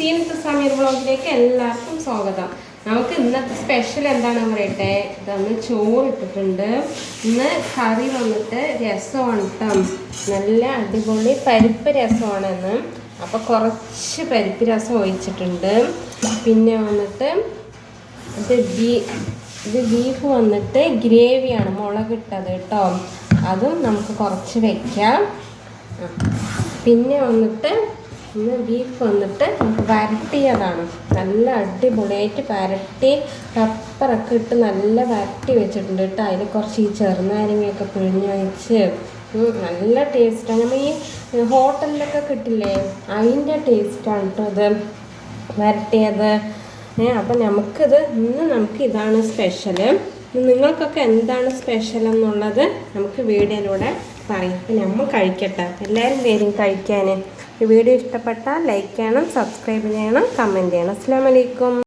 സീനത്ത് സമീർ വ്ളോഗിലേക്ക് എല്ലാവർക്കും സ്വാഗതം. നമുക്ക് ഇന്നത്തെ സ്പെഷ്യൽ എന്താണെന്ന് പറയട്ടെ. ഇതൊന്ന് ചോറ് ഇട്ടിട്ടുണ്ട്. ഇന്ന് കറി വന്നിട്ട് രസമാണ് കേട്ടോ. നല്ല അടിപൊളി പരിപ്പ് രസമാണ് ഇന്ന്. അപ്പോൾ കുറച്ച് പരിപ്പ് രസം ഒഴിച്ചിട്ടുണ്ട്. പിന്നെ വന്നിട്ട് ഇത് ബീഫ് വന്നിട്ട് ഗ്രേവിയാണ്, മുളകിട്ടത് കേട്ടോ. അതും നമുക്ക് കുറച്ച് വയ്ക്കാം. പിന്നെ വന്നിട്ട് ഇന്ന് ബീഫ് വന്നിട്ട് നമുക്ക് വരട്ടിയതാണ്. നല്ല അടിപൊളിയായിട്ട് വരട്ടി പെപ്പറൊക്കെ ഇട്ട് നല്ല വരട്ടി വെച്ചിട്ടുണ്ട് കേട്ടോ. അതിൽ കുറച്ച് ഈ ചെറുനാരങ്ങയൊക്കെ പിഴിഞ്ഞ് വെച്ച് നല്ല ടേസ്റ്റാണ്. നമ്മൾ ഈ ഹോട്ടലിലൊക്കെ കിട്ടില്ലേ, അതിൻ്റെ ടേസ്റ്റാണ് കേട്ടോ ഇത് വരട്ടിയത്. അപ്പം നമുക്ക് ഇതാണ് സ്പെഷ്യൽ. നിങ്ങൾക്കൊക്കെ എന്താണ് സ്പെഷ്യൽ എന്നുള്ളത് നമുക്ക് വീഡിയോയിലൂടെ പറയും. അപ്പം നമ്മൾ കഴിക്കട്ടെ. എല്ലാവരും വരും കഴിക്കാൻ. ഈ വീഡിയോ ഇഷ്ടപ്പെട്ടാൽ ലൈക്ക് ചെയ്യണം, സബ്സ്ക്രൈബ് ചെയ്യണം, കമൻറ്റ് ചെയ്യണം. അസ്സലാമു അലൈക്കും.